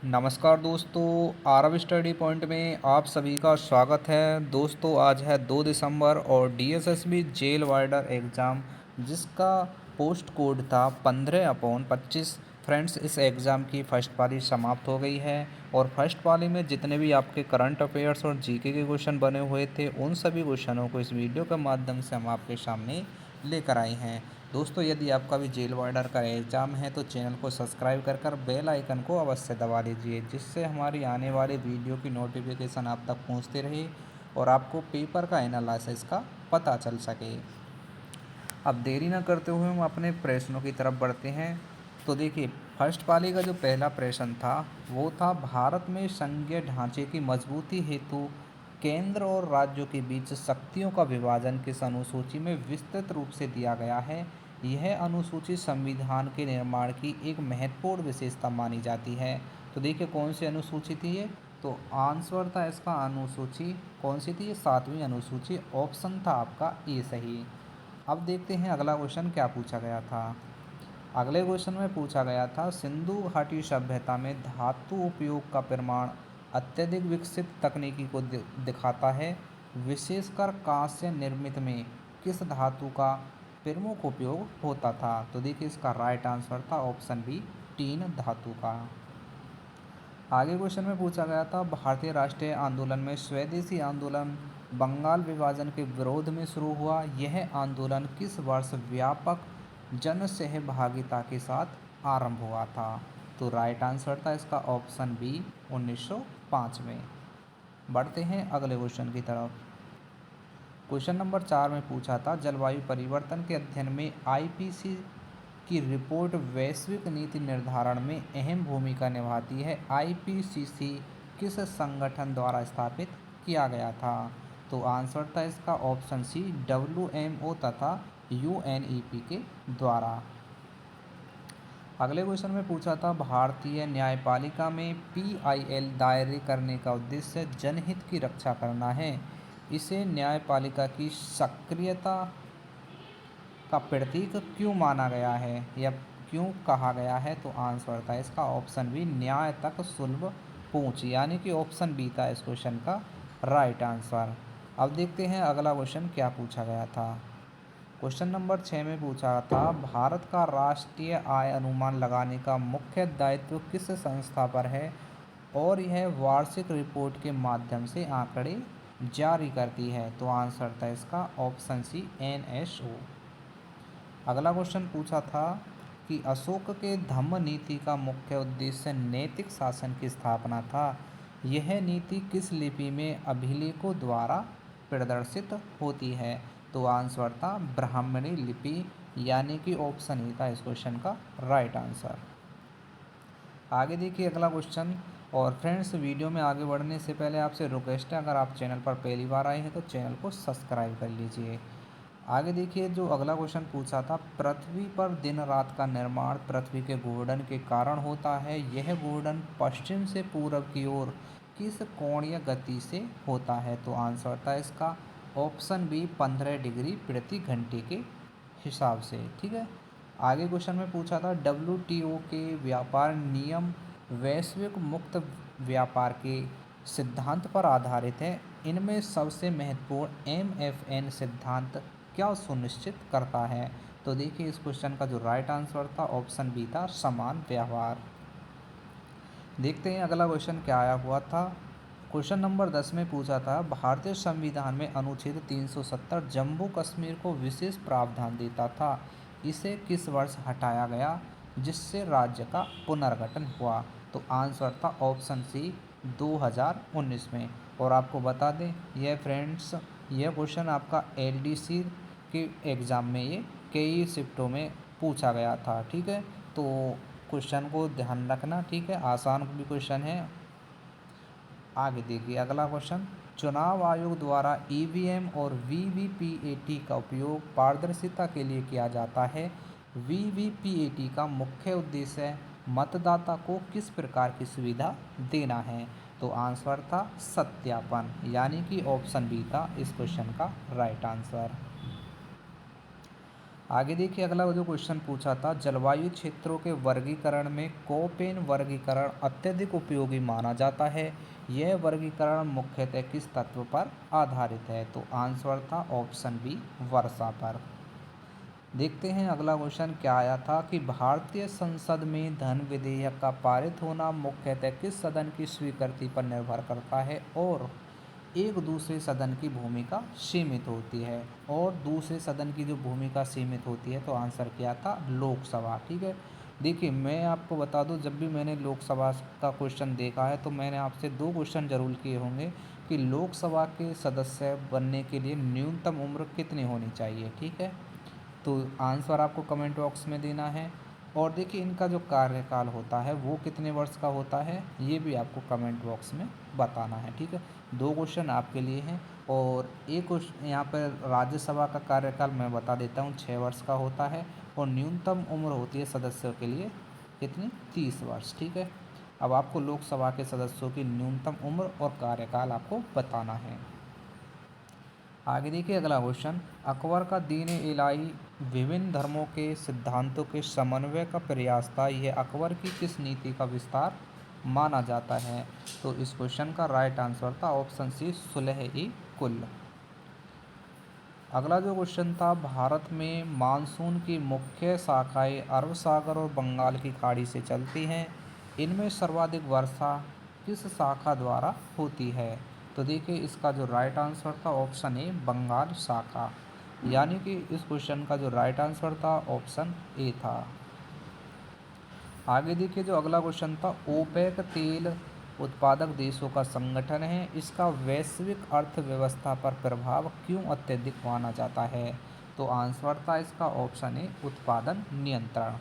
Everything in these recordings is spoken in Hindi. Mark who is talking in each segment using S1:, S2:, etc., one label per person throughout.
S1: नमस्कार दोस्तों, आरव स्टडी पॉइंट में आप सभी का स्वागत है। दोस्तों आज है 2 दिसंबर और डीएसएसबी जेल वार्डर एग्ज़ाम जिसका पोस्ट कोड था 15/25। फ्रेंड्स, इस एग्ज़ाम की फ़र्स्ट पाली समाप्त हो गई है और फर्स्ट पाली में जितने भी आपके करंट अफेयर्स और जीके के क्वेश्चन बने हुए थे उन सभी क्वेश्चनों को इस वीडियो के माध्यम से हम आपके सामने लेकर आए हैं। दोस्तों यदि आपका भी जेल वार्डर का एग्ज़ाम है तो चैनल को सब्सक्राइब कर बेल आइकन को अवश्य दबा लीजिए, जिससे हमारी आने वाली वीडियो की नोटिफिकेशन आप तक पहुंचती रहे और आपको पेपर का एनालिसिस का पता चल सके। अब देरी न करते हुए हम अपने प्रश्नों की तरफ बढ़ते हैं। तो देखिए, फर्स्ट पाली का जो पहला प्रश्न था वो था, भारत में संघीय ढांचे की मजबूती हेतु केंद्र और राज्यों के बीच शक्तियों का विभाजन किस अनुसूची में विस्तृत रूप से दिया गया है। यह अनुसूची संविधान के निर्माण की एक महत्वपूर्ण विशेषता मानी जाती है। तो देखिए कौन सी अनुसूची थी ये, तो आंसर था इसका अनुसूची कौन सी थी, ये 7वीं अनुसूची। ऑप्शन था आपका ए सही। अब देखते हैं अगला क्वेश्चन क्या पूछा गया था। अगले क्वेश्चन में पूछा गया था, सिंधु घाटी सभ्यता में धातु उपयोग का प्रमाण अत्यधिक विकसित तकनीकी को दिखाता है। विशेषकर कांस्य निर्मित में किस धातु का प्रमुख उपयोग होता था। तो देखिए इसका राइट आंसर था ऑप्शन बी, टीन धातु का। आगे क्वेश्चन में पूछा गया था, भारतीय राष्ट्रीय आंदोलन में स्वदेशी आंदोलन बंगाल विभाजन के विरोध में शुरू हुआ। यह आंदोलन किस वर्ष व्यापक जन सहभागिता के साथ आरंभ हुआ था। तो राइट आंसर था इसका ऑप्शन बी, 1905 में। बढ़ते हैं अगले क्वेश्चन की तरफ। क्वेश्चन नंबर 4 में पूछा था, जलवायु परिवर्तन के अध्ययन में आईपीसी की रिपोर्ट वैश्विक नीति निर्धारण में अहम भूमिका निभाती है। आईपीसीसी किस संगठन द्वारा स्थापित किया गया था। तो आंसर था इसका ऑप्शन सी, डब्ल्यूएमओ तथा यूएनईपी के द्वारा। अगले क्वेश्चन में पूछा था, भारतीय न्यायपालिका में पीआईएल दायर करने का उद्देश्य जनहित की रक्षा करना है। इसे न्यायपालिका की सक्रियता का प्रतीक क्यों माना गया है या क्यों कहा गया है। तो आंसर था इसका ऑप्शन बी, न्याय तक सुलभ पहुंच, यानी कि ऑप्शन बी था इस क्वेश्चन का राइट आंसर। अब देखते हैं अगला क्वेश्चन क्या पूछा गया था। क्वेश्चन नंबर 6 में पूछा था, भारत का राष्ट्रीय आय अनुमान लगाने का मुख्य दायित्व किस संस्था पर है और यह वार्षिक रिपोर्ट के माध्यम से आंकड़े जारी करती है। तो आंसर था इसका ऑप्शन सी, एनएसओ। अगला क्वेश्चन पूछा था कि अशोक के धम्म नीति का मुख्य उद्देश्य नैतिक शासन की स्थापना था। यह नीति किस लिपि में अभिलेखों द्वारा प्रदर्शित होती है। तो आंसर था ब्राह्मणी लिपि, यानी कि ऑप्शन ए था इस क्वेश्चन का राइट आंसर। आगे देखिए अगला क्वेश्चन। और फ्रेंड्स, वीडियो में आगे बढ़ने से पहले आपसे रिक्वेस्ट है, अगर आप चैनल पर पहली बार आए हैं तो चैनल को सब्सक्राइब कर लीजिए। आगे देखिए जो अगला क्वेश्चन पूछा था, पृथ्वी पर दिन रात का निर्माण पृथ्वी के घूर्णन के कारण होता है। यह घूर्णन पश्चिम से पूरब की ओर किस कोणीय गति से होता है। तो आंसर था इसका ऑप्शन बी, 15 डिग्री प्रति घंटे के हिसाब से। ठीक है। आगे क्वेश्चन में पूछा था, डब्ल्यूटीओ के व्यापार नियम वैश्विक मुक्त व्यापार के सिद्धांत पर आधारित है। इनमें सबसे महत्वपूर्ण एमएफएन सिद्धांत क्या सुनिश्चित करता है। तो देखिए इस क्वेश्चन का जो राइट आंसर था ऑप्शन बी था, समान व्यवहार। देखते हैं अगला क्वेश्चन क्या आया हुआ था। क्वेश्चन नंबर 10 में पूछा था, भारतीय संविधान में अनुच्छेद 370 जम्मू कश्मीर को विशेष प्रावधान देता था। इसे किस वर्ष हटाया गया जिससे राज्य का पुनर्गठन हुआ। तो आंसर था ऑप्शन सी, 2019 में। और आपको बता दें यह फ्रेंड्स, यह क्वेश्चन आपका एलडीसी के एग्ज़ाम में ये कई शिफ्टों में पूछा गया था। ठीक है, तो क्वेश्चन को ध्यान रखना। ठीक है, आसान भी क्वेश्चन है। आगे देखिए अगला क्वेश्चन, चुनाव आयोग द्वारा ईवीएम और वीवीपीएटी का उपयोग पारदर्शिता के लिए किया जाता है। वीवीपीएटी का मुख्य उद्देश्य मतदाता को किस प्रकार की सुविधा देना है। तो आंसर था सत्यापन, यानी कि ऑप्शन बी था इस क्वेश्चन का राइट आंसर। आगे देखिए अगला जो क्वेश्चन पूछा था, जलवायु क्षेत्रों के वर्गीकरण में कोपेन वर्गीकरण अत्यधिक उपयोगी माना जाता है। यह वर्गीकरण मुख्यतः किस तत्व पर आधारित है? तो आंसर था ऑप्शन बी, वर्षा पर। देखते हैं अगला क्वेश्चन क्या आया था कि भारतीय संसद में धन विधेयक का पारित होना मुख्यतः किस सदन की स्वीकृति पर निर्भर करता है और एक दूसरे सदन की भूमिका सीमित होती है। और दूसरे सदन की जो भूमिका सीमित होती है, तो आंसर क्या था? लोकसभा। ठीक है, देखिए मैं आपको बता दूं, जब भी मैंने लोकसभा का क्वेश्चन देखा है तो मैंने आपसे दो क्वेश्चन जरूर किए होंगे कि लोकसभा के सदस्य बनने के लिए न्यूनतम उम्र कितनी होनी चाहिए। ठीक है, तो आंसर आपको कमेंट बॉक्स में देना है। और देखिए इनका जो कार्यकाल होता है वो कितने वर्ष का होता है, ये भी आपको कमेंट बॉक्स में बताना है। ठीक है, दो क्वेश्चन आपके लिए हैं। और एक क्वेश्चन यहाँ पर राज्यसभा का कार्यकाल मैं बता देता हूँ, 6 वर्ष का होता है। और न्यूनतम उम्र होती है सदस्यों के लिए कितनी? 30 वर्ष। ठीक है, अब आपको लोकसभा के सदस्यों की न्यूनतम उम्र और कार्यकाल आपको बताना है। आगे देखिए अगला क्वेश्चन, अकबर का दीन इलाही विभिन्न धर्मों के सिद्धांतों के समन्वय का प्रयास था। यह अकबर की किस नीति का विस्तार माना जाता है? तो इस क्वेश्चन का राइट आंसर था ऑप्शन सी, सुलह-ए-कुल। अगला जो क्वेश्चन था, भारत में मानसून की मुख्य शाखाएं अरब सागर और बंगाल की खाड़ी से चलती हैं। इनमें सर्वाधिक वर्षा किस शाखा द्वारा होती है? तो देखिए इसका जो राइट आंसर था ऑप्शन ए, बंगाल शाखा। यानी कि इस क्वेश्चन का जो राइट आंसर था ऑप्शन ए था। आगे देखिए जो अगला क्वेश्चन था, ओपेक तेल उत्पादक देशों का संगठन है, इसका वैश्विक अर्थव्यवस्था पर प्रभाव क्यों अत्यधिक माना जाता है? तो आंसर था इसका ऑप्शन ए, उत्पादन नियंत्रण।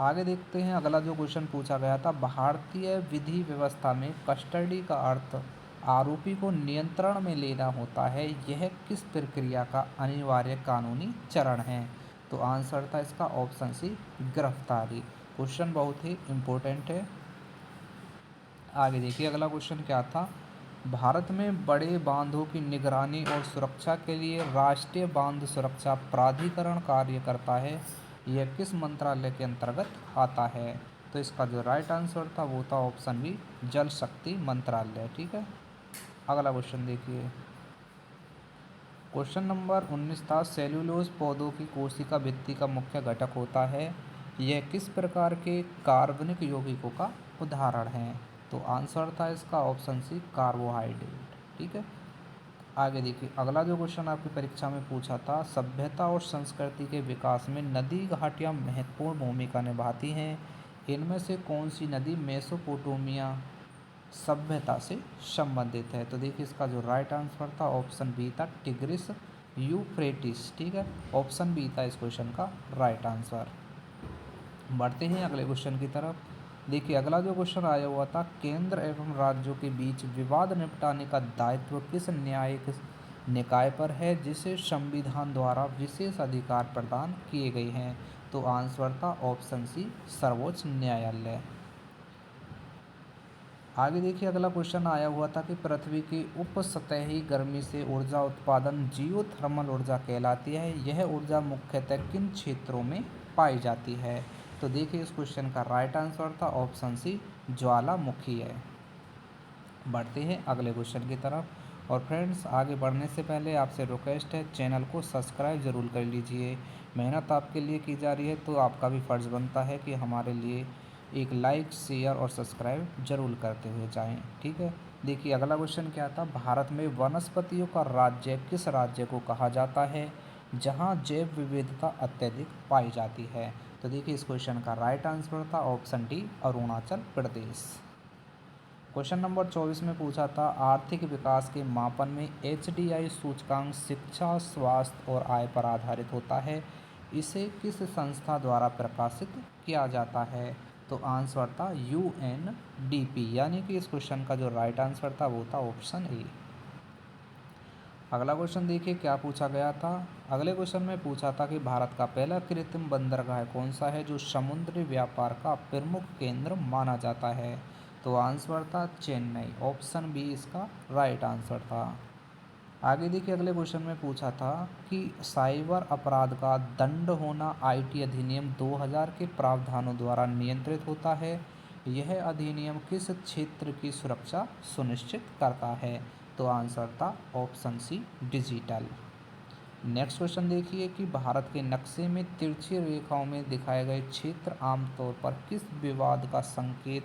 S1: आगे देखते हैं अगला जो क्वेश्चन पूछा गया था, भारतीय विधि व्यवस्था में कस्टडी का अर्थ आरोपी को नियंत्रण में लेना होता है। यह किस प्रक्रिया का अनिवार्य कानूनी चरण है? तो आंसर था इसका ऑप्शन सी, गिरफ्तारी। क्वेश्चन बहुत ही इम्पोर्टेंट है। आगे देखिए अगला क्वेश्चन क्या था, भारत में बड़े बांधों की निगरानी और सुरक्षा के लिए राष्ट्रीय बांध सुरक्षा प्राधिकरण कार्य करता है। यह किस मंत्रालय के अंतर्गत आता है? तो इसका जो राइट आंसर था वो था ऑप्शन बी, जल शक्ति मंत्रालय। ठीक है, अगला क्वेश्चन देखिए, क्वेश्चन नंबर 19 था, सेल्यूलोज पौधों की कोशिका भित्ति का मुख्य घटक होता है। यह किस प्रकार के कार्बनिक यौगिकों का उदाहरण है? तो आंसर था इसका ऑप्शन सी, कार्बोहाइड्रेट। ठीक है, आगे देखिए अगला जो क्वेश्चन आपकी परीक्षा में पूछा था, सभ्यता और संस्कृति के विकास में नदी घाटियाँ महत्वपूर्ण भूमिका निभाती हैं। इनमें से कौन सी नदी मेसोपोटामिया सभ्यता से संबंधित है? तो देखिए इसका जो राइट आंसर था ऑप्शन बी था, टिग्रिस यूफ्रेटिस। ठीक है, ऑप्शन बी था इस क्वेश्चन का राइट आंसर। बढ़ते हैं अगले क्वेश्चन की तरफ। देखिए अगला जो क्वेश्चन आया हुआ था, केंद्र एवं राज्यों के बीच विवाद निपटाने का दायित्व किस न्यायिक निकाय पर है, जिसे संविधान द्वारा विशेष अधिकार प्रदान किए गए हैं? तो आंसर था ऑप्शन सी, सर्वोच्च न्यायालय। आगे देखिए अगला क्वेश्चन आया हुआ था कि पृथ्वी की उपसतही गर्मी से ऊर्जा उत्पादन जियोथर्मल ऊर्जा कहलाती है। यह ऊर्जा मुख्यतः किन क्षेत्रों में पाई जाती है? तो देखिए इस क्वेश्चन का राइट आंसर था ऑप्शन सी, ज्वालामुखी है। बढ़ते हैं अगले क्वेश्चन की तरफ। और फ्रेंड्स आगे बढ़ने से पहले आपसे रिक्वेस्ट है, चैनल को सब्सक्राइब ज़रूर कर लीजिए। मेहनत आपके लिए की जा रही है तो आपका भी फ़र्ज़ बनता है कि हमारे लिए एक लाइक, शेयर और सब्सक्राइब जरूर करते हुए जाएं। ठीक है, देखिए अगला क्वेश्चन क्या था, भारत में वनस्पतियों का राज्य किस राज्य को कहा जाता है जहां जैव विविधता अत्यधिक पाई जाती है? तो देखिए इस क्वेश्चन का राइट आंसर था option D, Arunachal Pradesh. Question number 24 में पूछा था, आर्थिक विकास के मापन में HDI सूचकांक शिक्षा, स्वास्थ्य और आय पर आधारित होता है। इसे किस संस्था द्वारा प्रकाशित किया जाता है? तो आंसर था UNDP। यानी कि इस क्वेश्चन का जो राइट आंसर था वो था ऑप्शन ए। अगला क्वेश्चन देखिए क्या पूछा गया था। अगले क्वेश्चन में पूछा था कि भारत का पहला कृत्रिम बंदरगाह कौन सा है जो समुद्री व्यापार का प्रमुख केंद्र माना जाता है? तो आंसर था चेन्नई। ऑप्शन बी इसका राइट आंसर था। आगे देखिए अगले क्वेश्चन में पूछा था कि साइबर अपराध का दंड होना आईटी अधिनियम 2000 के प्रावधानों द्वारा नियंत्रित होता है। यह अधिनियम किस क्षेत्र की सुरक्षा सुनिश्चित करता है? तो आंसर था option C, digital. Next question देखिए कि भारत के नक्शे में तिरछी रेखाओं में दिखाए गए क्षेत्र आमतौर पर किस विवाद का संकेत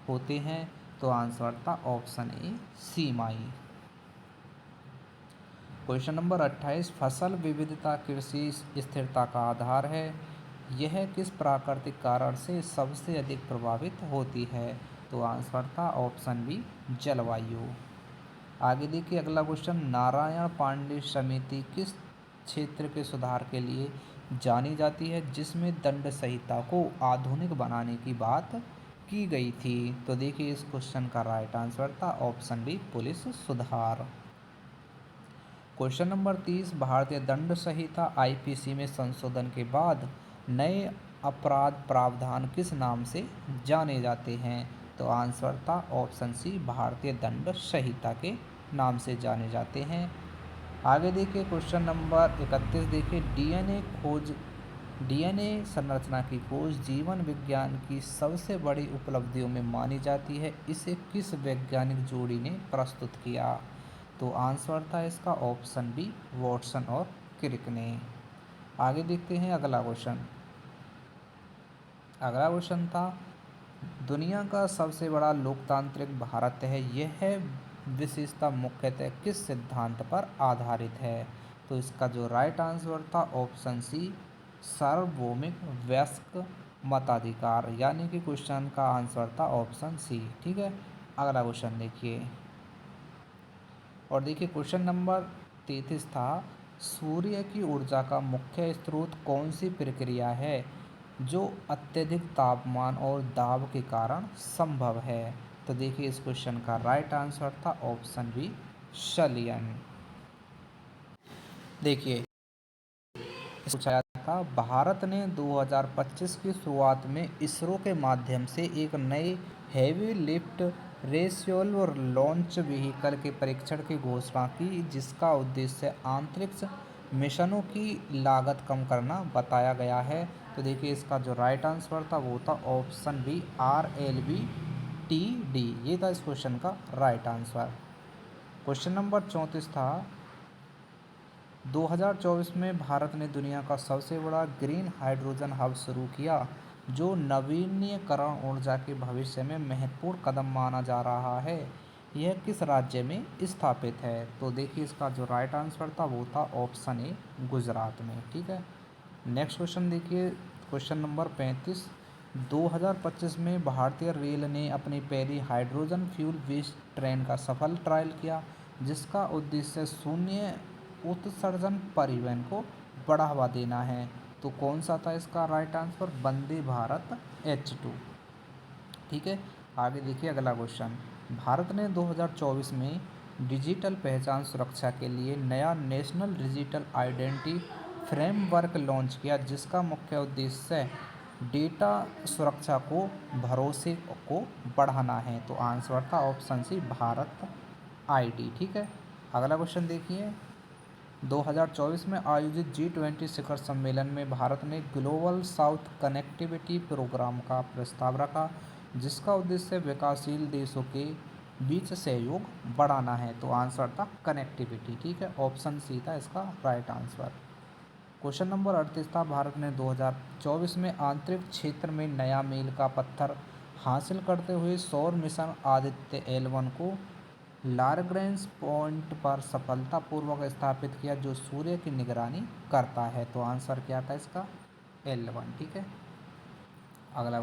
S1: होते हैं? तो आंसर था ऑप्शन ए, सीमाई। क्वेश्चन नंबर 28, फसल विविधता कृषि स्थिरता का आधार है। यह किस प्राकृतिक कारण से सबसे अधिक प्रभावित होती है? तो आंसर था ऑप्शन बी, जलवायु। आगे देखिए अगला क्वेश्चन, नारायण पांडे समिति किस क्षेत्र के सुधार के लिए जानी जाती है जिसमें दंड संहिता को आधुनिक बनाने की बात की गई थी? तो देखिए इस क्वेश्चन का राइट आंसर था ऑप्शन बी, पुलिस सुधार। क्वेश्चन नंबर 30, भारतीय दंड संहिता आईपीसी में संशोधन के बाद नए अपराध प्रावधान किस नाम से जाने जाते हैं? तो आंसर था ऑप्शन सी, भारतीय दंड संहिता के नाम से जाने जाते हैं। आगे देखिए क्वेश्चन नंबर 31, देखिए डीएनए संरचना की खोज जीवन विज्ञान की सबसे बड़ी उपलब्धियों में मानी जाती है। इसे किस वैज्ञानिक जोड़ी ने प्रस्तुत किया? तो आंसर था इसका ऑप्शन बी, वॉटसन और क्रिक ने। आगे देखते हैं अगला क्वेश्चन। अगला क्वेश्चन था, दुनिया का सबसे बड़ा लोकतांत्रिक भारत है, यह विशेषता मुख्यतः किस सिद्धांत पर आधारित है? तो इसका जो राइट आंसर था ऑप्शन सी, सार्वभौमिक वयस्क मताधिकार, यानी कि क्वेश्चन का आंसर था ऑप्शन सी। ठीक है, अगला क्वेश्चन देखिए। और देखिए क्वेश्चन नंबर 33 था, सूर्य की ऊर्जा का मुख्य स्रोत कौन सी प्रक्रिया है जो अत्यधिक तापमान और दाब के कारण संभव है? तो देखिए इस क्वेश्चन का राइट आंसर था ऑप्शन बी, संलयन। देखिए पूछा था, भारत ने 2025 की शुरुआत में इसरो के माध्यम से एक नए हेवी लिफ्ट रेस्यूल लॉन्च व्हीकल के परीक्षण की घोषणा की, जिसका उद्देश्य अंतरिक्ष मिशनों की लागत कम करना बताया गया है। तो देखिए इसका जो राइट आंसर था वो था ऑप्शन बी, RLV-TD। ये था इस क्वेश्चन का राइट आंसर। क्वेश्चन नंबर 34 था, 2024 में भारत ने दुनिया का सबसे बड़ा ग्रीन हाइड्रोजन हब शुरू किया, जो नवीनीकरण ऊर्जा के भविष्य में महत्वपूर्ण कदम माना जा रहा है। यह किस राज्य में स्थापित है? तो देखिए इसका जो राइट आंसर था वो था ऑप्शन ए, गुजरात में। ठीक है, नेक्स्ट क्वेश्चन देखिए क्वेश्चन नंबर 35, 2025 में भारतीय रेल ने अपनी पहली हाइड्रोजन फ्यूल बेस्ड ट्रेन का सफल ट्रायल किया, जिसका उद्देश्य शून्य उत्सर्जन परिवहन को बढ़ावा देना है। तो कौन सा था इसका right answer? Vande Bharat H2। ठीक है, आगे देखिए अगला क्वेश्चन, भारत ने 2024 में डिजिटल पहचान सुरक्षा के लिए नया national digital identity framework launch किया, जिसका मुख्य उद्देश्य डेटा सुरक्षा को भरोसे को बढ़ाना है। तो आंसर था ऑप्शन सी, भारत ID। ठीक है, अगला क्वेश्चन देखिए, 2024 में आयोजित G20 शिखर सम्मेलन में भारत ने ग्लोबल साउथ कनेक्टिविटी प्रोग्राम का प्रस्ताव रखा, जिसका उद्देश्य विकासशील देशों के बीच सहयोग बढ़ाना है। तो आंसर था कनेक्टिविटी। ठीक है, ऑप्शन सी था इसका राइट आंसर। क्वेश्चन नंबर 38 था, भारत ने 2024 में आंतरिक क्षेत्र में नया मील का पत्थर हासिल करते हुए सौर मिशन आदित्य L1 को लाग्रेंज पॉइंट पर सफलतापूर्वक स्थापित किया, जो सूर्य की निगरानी करता है। तो आंसर क्या था इसका? L1। ठीक है, अगला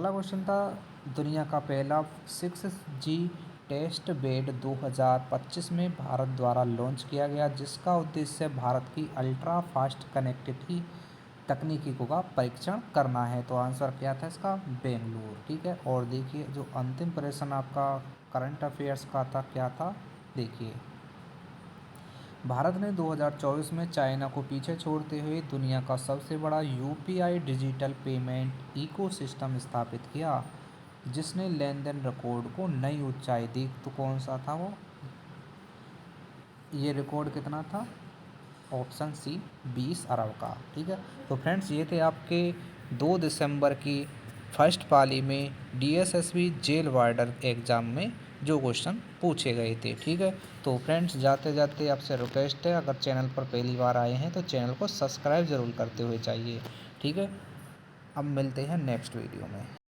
S1: क्वेश्चन था, दुनिया का पहला 6G टेस्ट बेड 2025 में भारत द्वारा लॉन्च किया गया, जिसका उद्देश्य भारत की अल्ट्रा फास्ट कनेक्टिविटी तकनीकी का परीक्षण करना है। तो आंसर क्या था इसका? बेंगलुरु। ठीक है, और देखिए जो अंतिम प्रश्न आपका करंट अफेयर्स का था, क्या था देखिए, भारत ने 2024 में चाइना को पीछे छोड़ते हुए दुनिया का सबसे बड़ा UPI डिजिटल पेमेंट इकोसिस्टम स्थापित किया, जिसने लेन देन रिकॉर्ड को नई ऊंचाई दी। तो कौन सा था वो? ये रिकॉर्ड कितना था? ऑप्शन सी 20 अरब का। ठीक है, तो फ्रेंड्स ये थे आपके 2 दिसंबर की फर्स्ट पाली में डीएसएसबी जेल वार्डर एग्ज़ाम में जो क्वेश्चन पूछे गए थे। ठीक है, तो फ्रेंड्स जाते जाते आपसे रिक्वेस्ट है, अगर चैनल पर पहली बार आए हैं तो चैनल को सब्सक्राइब ज़रूर करते हुए जाइए। ठीक है, अब मिलते हैं नेक्स्ट वीडियो में।